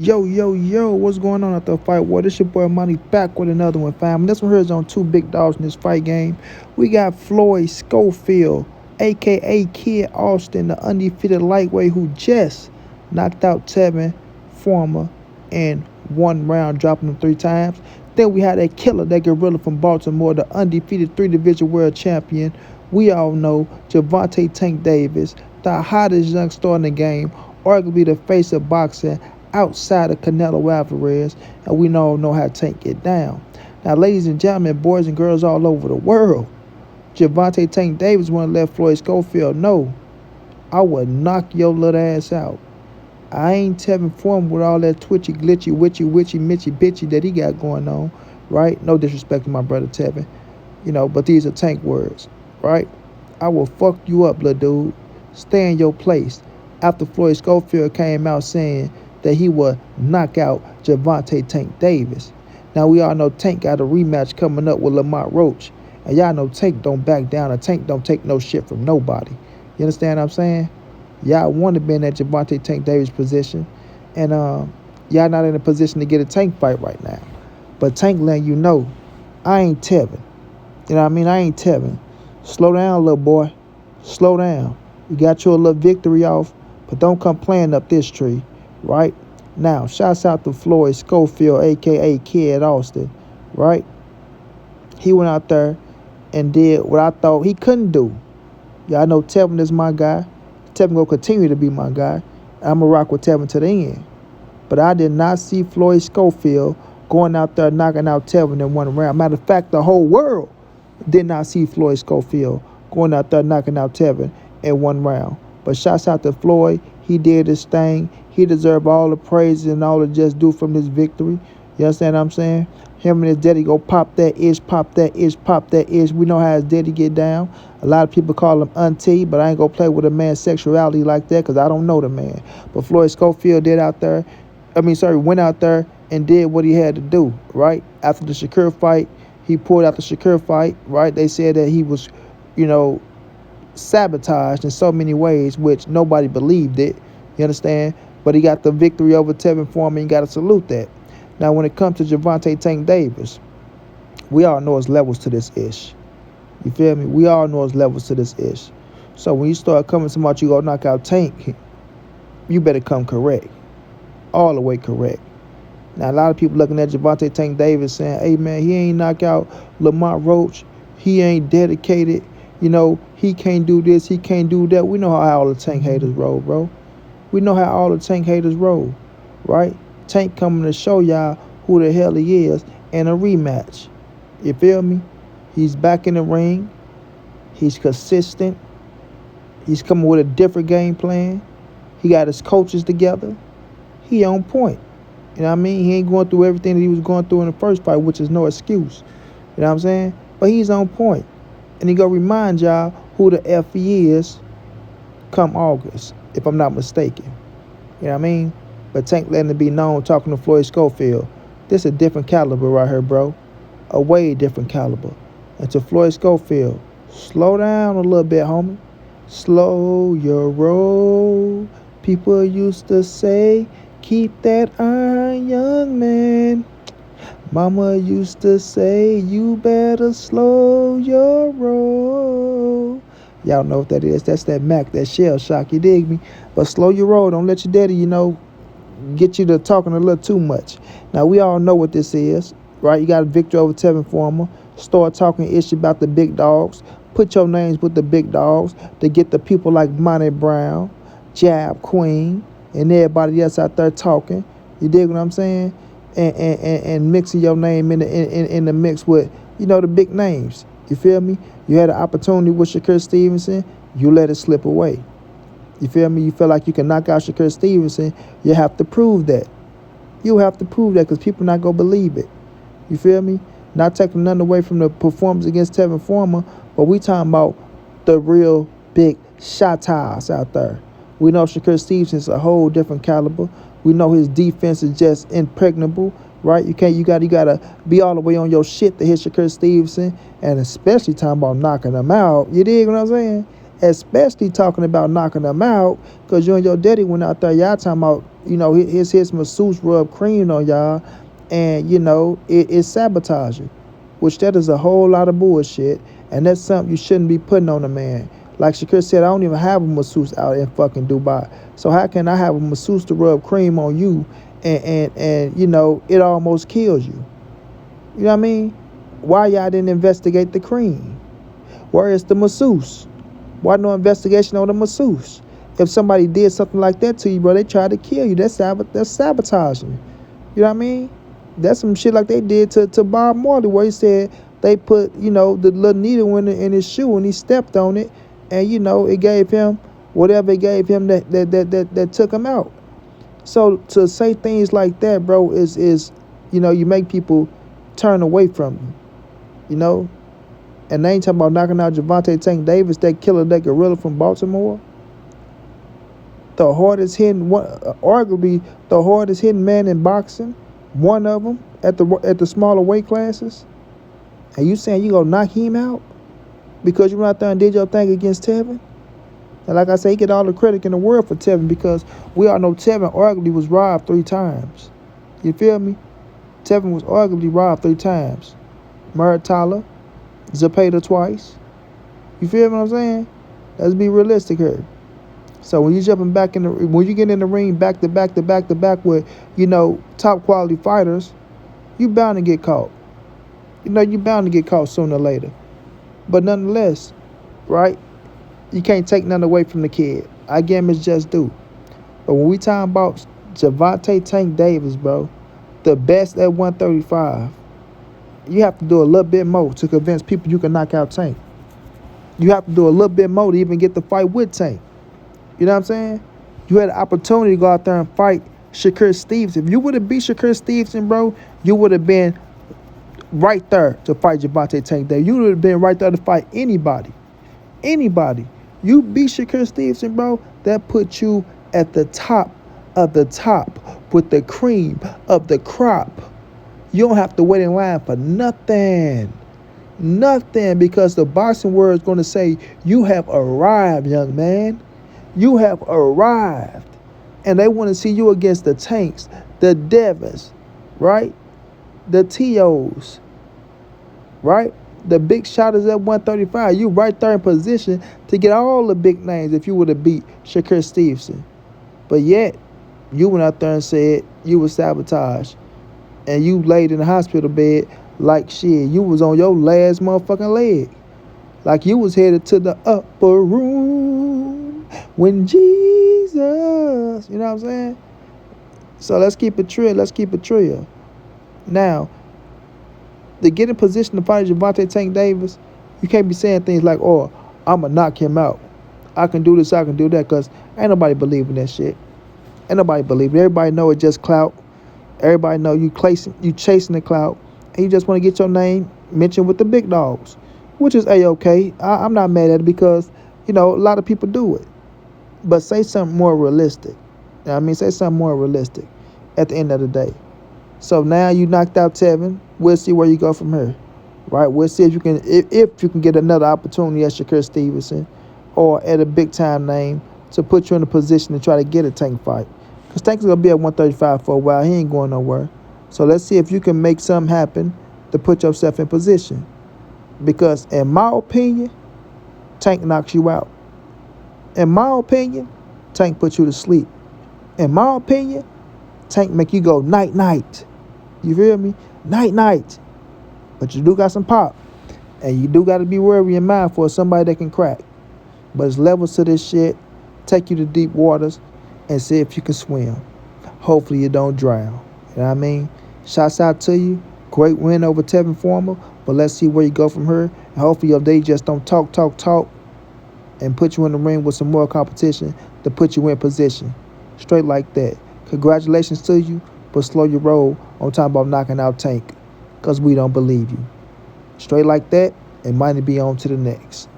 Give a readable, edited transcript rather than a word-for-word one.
Yo, yo, yo, what's going on at the fight war? This your boy Money back with another one, fam. This one here is on two big dogs in this fight game. We got Floyd Schofield, aka Kid Austin, the undefeated lightweight who just knocked out Tevin Former in one round, dropping him 3 times. Then we had that killer, that gorilla from Baltimore, the undefeated 3 division world champion. We all know Gervonta Tank Davis, the hottest young star in the game, arguably the face of boxing outside of Canelo Alvarez, and we all know how Tank get down. Now, ladies and gentlemen, boys and girls all over the world, Gervonta Tank Davis want to let Floyd Schofield know, I would knock your little ass out. I ain't Tevin Form with all that twitchy, glitchy, witchy, mitchy, bitchy that he got going on, right? No disrespect to my brother Tevin, but these are Tank words, right? I will fuck you up, little dude. Stay in your place. After Floyd Schofield came out saying that he would knock out Gervonta Tank Davis. Now, we all know Tank got a rematch coming up with Lamont Roach. And y'all know Tank don't back down, and Tank don't take no shit from nobody. You understand what I'm saying? Y'all want to be in that Gervonta Tank Davis position. And y'all not in a position to get a Tank fight right now. But Tank letting you know, I ain't Tevin. You know what I mean? I ain't Tevin. Slow down, little boy. Slow down. You got your little victory off, but don't come playing up this tree. Right? Now, shouts out to Floyd Schofield, a.k.a. Kid Austin, right? He went out there and did what I thought he couldn't do. Y'all know Tevin is my guy. Tevin will continue to be my guy. I'm going to rock with Tevin to the end. But I did not see Floyd Schofield going out there knocking out Tevin in one round. Matter of fact, the whole world did not see Floyd Schofield going out there knocking out Tevin in one round. But shouts out to Floyd. He did his thing. He deserved all the praise and all the just due from this victory. You understand what I'm saying? Him and his daddy go pop that ish, pop that ish, pop that ish. We know how his daddy get down. A lot of people call him auntie, but I ain't gonna play with a man's sexuality like that because I don't know the man. But Floyd Schofield went out there and did what he had to do, right? After the Shakur fight, he pulled out the Shakur fight, right? They said that he was, sabotaged in so many ways, which nobody believed it. You understand? But he got the victory over Tevin Foreman. You got to salute that. Now, when it comes to Gervonta Tank Davis, we all know there's levels to this ish. You feel me? We all know there's levels to this ish. So when you start coming to you go knock out Tank, you better come correct. All the way correct. Now, a lot of people looking at Gervonta Tank Davis saying, hey, man, he ain't knock out Lamont Roach. He ain't dedicated. He can't do this. He can't do that. We know how all the Tank haters roll, bro. We know how all the Tank haters roll, right? Tank coming to show y'all who the hell he is in a rematch. You feel me? He's back in the ring. He's consistent. He's coming with a different game plan. He got his coaches together. He on point. You know what I mean? He ain't going through everything that he was going through in the first fight, which is no excuse. You know what I'm saying? But he's on point. And he gonna remind y'all who the F he is come August, if I'm not mistaken. You know what I mean? But Tank letting it be known, talking to Floyd Schofield, this a different caliber right here, bro. A way different caliber. And to Floyd Schofield, slow down a little bit, homie. Slow your roll. People used to say, keep that iron, young man. Mama used to say, you better slow your roll. Y'all know what that is. That's that Mac, that shell shock, you dig me? But slow your roll. Don't let your daddy, get you to talking a little too much. Now, we all know what this is, right? You got a victory over Tevin Former. Start talking ish about the big dogs. Put your names with the big dogs to get the people like montray-brown, Jab Queen, and everybody else out there talking. You dig what I'm saying? And mixing your name in the mix with, the big names. You feel me? You had an opportunity with Shakur Stevenson, you let it slip away. You feel me? You feel like you can knock out Shakur Stevenson, you have to prove that. You have to prove that because people not going to believe it. You feel me? Not taking nothing away from the performance against Tevin Former, but we talking about the real big shot-toss out there. We know Shakur Stevenson's a whole different caliber. We know his defense is just impregnable, right? You gotta be all the way on your shit to hit Shakur Stevenson, and especially talking about knocking him out. You dig what I'm saying? especially talking about knocking them out, because you and your daddy went out there, y'all talking about, his masseuse rub cream on y'all, and, it sabotage you, which that is a whole lot of bullshit, and that's something you shouldn't be putting on a man. Like Shakir said, I don't even have a masseuse out in fucking Dubai. So how can I have a masseuse to rub cream on you and it almost kills you? You know what I mean? Why y'all didn't investigate the cream? Where is the masseuse? Why no investigation on the masseuse? If somebody did something like that to you, bro, they tried to kill you. That's sabotaging. You know what I mean? That's some shit like they did to Bob Marley, where he said they put, the little needle in his shoe and he stepped on it, and it gave him whatever it gave him that took him out. So to say things like that, bro, is you make people turn away from you, and they ain't talking about knocking out Gervonta Tank Davis, that killer, that gorilla from Baltimore. The hardest hitting, arguably the hardest hitting man in boxing, one of them at the smaller weight classes. And you saying you gonna knock him out because you went out there and did your thing against Tevin? And like I say, he get all the credit in the world for Tevin, because we all know Tevin arguably was robbed 3 times. You feel me? Tevin was arguably robbed 3 times. Muratalla, Zepeda twice. You feel what I'm saying? Let's be realistic here. So when you jumping back when you get in the ring back to back with, top quality fighters, you bound to get caught. You bound to get caught sooner or later. But nonetheless, right? You can't take nothing away from the kid. I give him his just due. But when we talking about Gervonta Tank Davis, bro, the best at 135, you have to do a little bit more to convince people you can knock out Tank. You have to do a little bit more to even get the fight with Tank. You know what I'm saying? You had an opportunity to go out there and fight Shakur Stevenson. If you would have beat Shakur Stevenson, bro, you would have been right there to fight Gervonta Tank Davis. You would have been right there to fight anybody. Anybody. You beat Shakur Stevenson, bro, that put you at the top of the top with the cream of the crop. You don't have to wait in line for nothing. Nothing, because the boxing world is going to say, you have arrived, young man. You have arrived. And they want to see you against the Tanks, the Devons, right? The T.O.s, right? The big shotters at 135. You right there in position to get all the big names if you would have beat Shakur Stevenson. But yet, you went out there and said you was sabotaged. And you laid in the hospital bed like shit. You was on your last motherfucking leg. Like you was headed to the upper room when Jesus. You know what I'm saying? So let's keep it real. Now, to get in position to fight Gervonta Tank Davis, you can't be saying things like, oh, I'm going to knock him out. I can do this, I can do that, because ain't nobody believing that shit. Ain't nobody believing it. Everybody know it's just clout. Everybody know you chasing the clout, and you just want to get your name mentioned with the big dogs, which is A-okay. I'm not mad at it, because, a lot of people do it. But say something more realistic. You know what I mean? Say something more realistic at the end of the day. So now you knocked out Tevin. We'll see where you go from here, right? We'll see if you can get another opportunity at Shakur Stevenson or at a big time name to put you in a position to try to get a Tank fight. Because Tank is going to be at 135 for a while. He ain't going nowhere. So let's see if you can make something happen to put yourself in position. Because in my opinion, Tank knocks you out. In my opinion, Tank puts you to sleep. In my opinion, Tank make you go night-night. You feel me? Night-night. But you do got some pop. And you do got to be wary in mind for somebody that can crack. But it's levels to this shit. Take you to deep waters and see if you can swim. Hopefully you don't drown. You know what I mean? Shouts out to you. Great win over Tevin Former. But let's see where you go from here. And hopefully your day just don't talk, and put you in the ring with some more competition to put you in position. Straight like that. Congratulations to you, but slow your roll on talking about knocking out Tank, because we don't believe you. Straight like that, and might be on to the next.